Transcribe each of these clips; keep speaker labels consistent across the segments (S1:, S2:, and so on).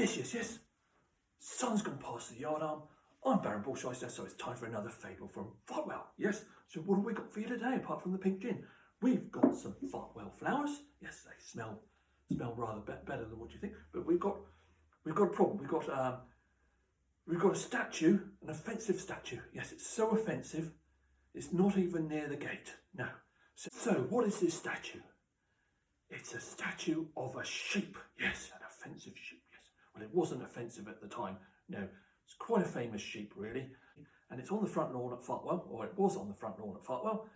S1: Yes. Sun's gone past the yard arm. I'm Baron Bullshyster, so it's time for another fable from Fartwell. Yes, so what have we got for you today apart from the pink gin? We've got some Fartwell flowers. Yes, they smell rather better than what you think. But we've got a problem. We've got a statue, an offensive statue. Yes, it's so offensive, it's not even near the gate. No. So what is this statue? It's a statue of a sheep. Yes, an offensive sheep. Yes. Well, it wasn't offensive at the time. No, it's quite a famous sheep, really. And it's on the front lawn at Fartwell, or it was on the front lawn at Fartwell,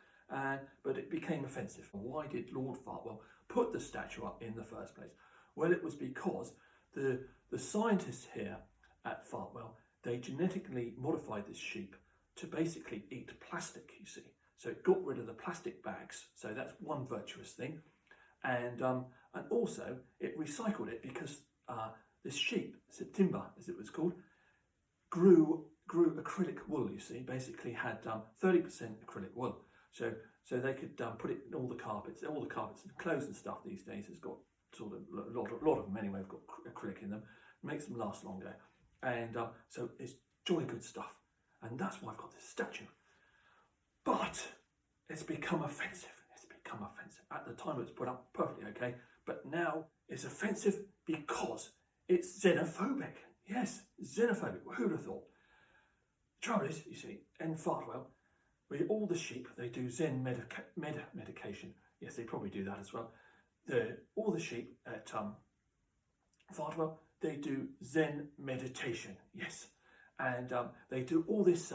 S1: but it became offensive. Why did Lord Fartwell put the statue up in the first place? Well, it was because the scientists here at Fartwell, they genetically modified this sheep to basically eat plastic, you see. So it got rid of the plastic bags. So that's one virtuous thing. And also it recycled it because this sheep, September as it was called, grew acrylic wool, you see, basically had 30% acrylic wool. So they could put it in all the carpets and clothes and stuff these days has got sort of a lot of them anyway have got acrylic in them. It makes them last longer. And so it's jolly good stuff. And that's why I've got this statue. But it's become offensive. At the time it was put up perfectly okay, but now it's offensive because it's xenophobic. Yes, xenophobic. Who'd have thought? The trouble is, you see, in Fartwell, all the sheep, they do Zen medication. Yes, they probably do that as well. All the sheep at Fartwell, they do Zen meditation. Yes, and they do all this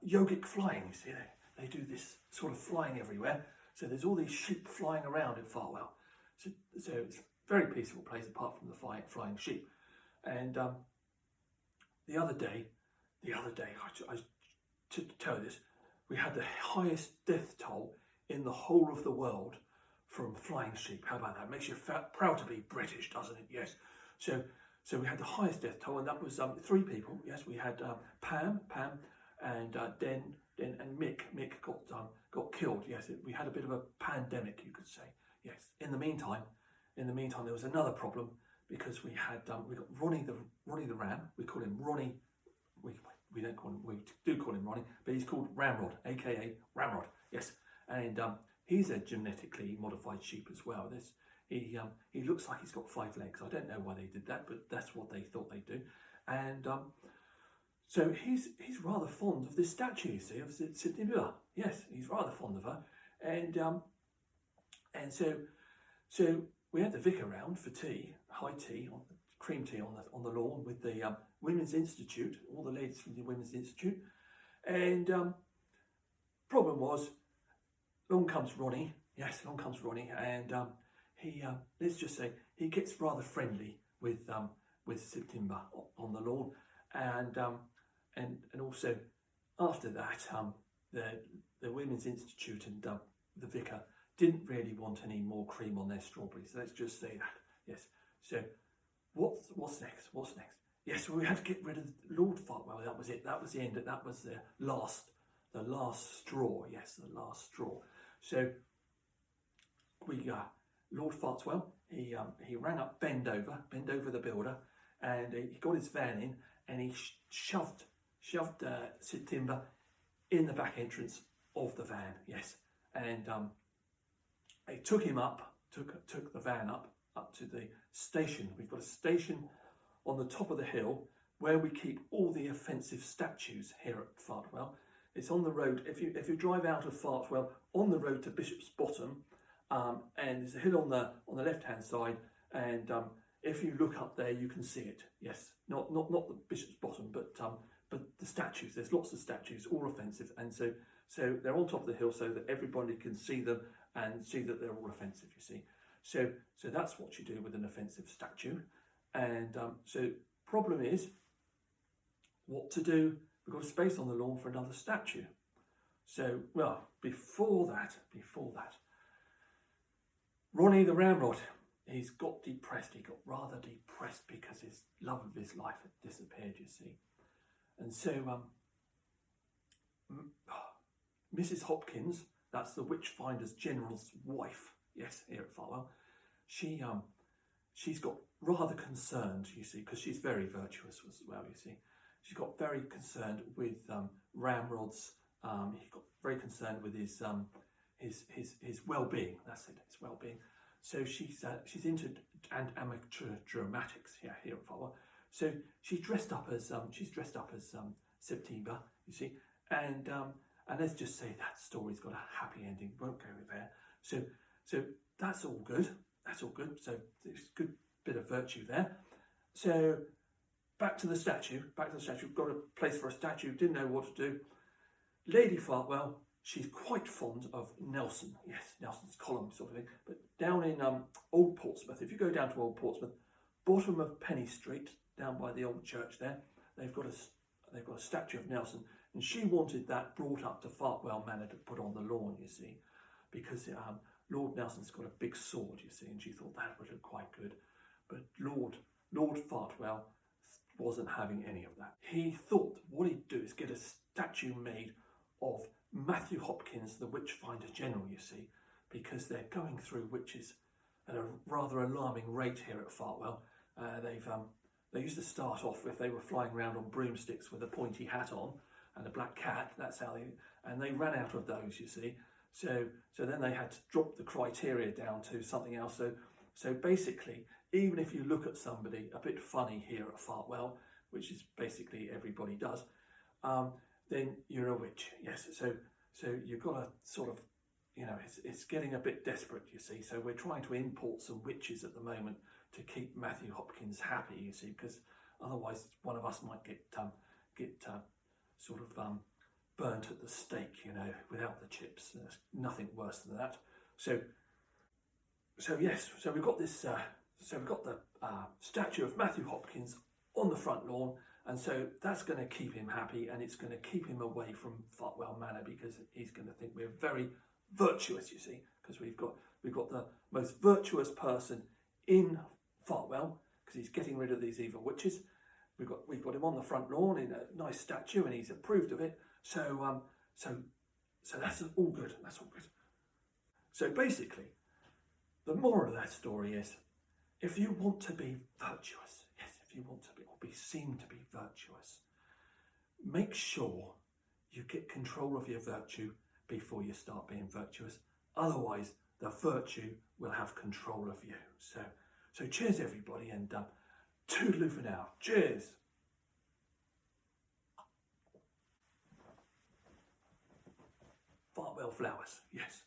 S1: yogic flying. You see, they do this sort of flying everywhere. So there's all these sheep flying around in Fartwell. So it's a very peaceful place apart from the flying sheep. And the other day, to tell you this, we had the highest death toll in the whole of the world from flying sheep. How about that? Makes you proud to be British, doesn't it? Yes. So we had the highest death toll, and that was 3 people. Yes, we had Pam, and Den and Mick. Mick got killed. Yes, we had a bit of a pandemic, you could say. Yes. In the meantime, there was another problem because we got Ronnie the Ram. We call him Ronnie. We don't call him. We do call him Ronnie, but he's called Ramrod, aka Ramrod. Yes, and he's a genetically modified sheep as well. He looks like he's got 5 legs. I don't know why they did that, but that's what they thought they'd do. And so he's rather fond of this statue, you see, of September. Yes, he's rather fond of her. And so we had the vicar round for tea, high tea, cream tea on the lawn with the Women's Institute, all the ladies from the Women's Institute. And problem was, along comes Ronnie. Yes, along comes Ronnie, and he let's just say he gets rather friendly with September on the lawn, and also after that the Women's Institute and the vicar didn't really want any more cream on their strawberries. Let's just say that. Yes. So what's next? Yes, well, we had to get rid of Lord Fartwell. That was it. That was the end. That was the last straw. Yes, the last straw. So Lord Fartwell, he rang up Bendover the builder, and he got his van in, and he shoved September in the back entrance of the van. Yes, and they took him up, took the van up to the station. We've got a station on the top of the hill where we keep all the offensive statues here at Fartwell. It's on the road. If you drive out of Fartwell on the road to Bishop's Bottom, and there's a hill on the left hand side, and if you look up there, you can see it. Yes, not the Bishop's Bottom, but the statues. There's lots of statues, all offensive, and so they're on top of the hill so that everybody can see them and see that they're all offensive. You see, so that's what you do with an offensive statue, and so problem is what to do. We've got a space on the lawn for another statue. So before that. Ronnie the Ramrod, he's got depressed. He got rather depressed because his love of his life had disappeared, you see. And so Mrs. Hopkins, that's the Witchfinders General's wife, yes, here at Fartwell, she's got rather concerned, you see, because she's very virtuous as well, you see. She got very concerned with Ramrod's. He got very concerned with his well-being. That's it, his well-being. So she's into amateur dramatics here at Fartwell. So she's dressed up as September, you see, and let's just say that story's got a happy ending. Won't go there. So that's all good. That's all good. So there's a good bit of virtue there. So back to the statue. Got a place for a statue. Didn't know what to do. Lady Fartwell, she's quite fond of Nelson. Yes, Nelson's column sort of thing. But down in Old Portsmouth, if you go down to Old Portsmouth, bottom of Penny Street, down by the old church there, they've got a statue of Nelson, and she wanted that brought up to Fartwell Manor to put on the lawn, you see, because Lord Nelson's got a big sword, you see, and she thought that would look quite good. But Lord Fartwell wasn't having any of that. He thought what he'd do is get a statue made of Matthew Hopkins, the Witchfinder General, you see, because they're going through witches at a rather alarming rate here at Fartwell. They used to start off if they were flying around on broomsticks with a pointy hat on and a black cat. That's how they ran out of those, you see. So then they had to drop the criteria down to something else. So basically, even if you look at somebody a bit funny here at Fartwell, which is basically everybody does, then you're a witch. Yes. So you've got to sort of, you know, it's getting a bit desperate, you see. So we're trying to import some witches at the moment to keep Matthew Hopkins happy, you see, because otherwise one of us might get burnt at the stake, you know, without the chips. There's nothing worse than that. So yes, so we've got this. So we've got the statue of Matthew Hopkins on the front lawn, and so that's going to keep him happy, and it's going to keep him away from Fartwell Manor, because he's going to think we're very virtuous, you see, because we've got the most virtuous person in Fartwell, because he's getting rid of these evil witches. We've got him on the front lawn in a nice statue, and he's approved of it. So that's all good. That's all good. So basically, the moral of that story is, if you want to be virtuous, yes, if you want to be or be seen to be virtuous, make sure you get control of your virtue before you start being virtuous. Otherwise, the virtue will have control of you. So cheers everybody, and toodaloo for now. Cheers. Fartwell flowers, yes.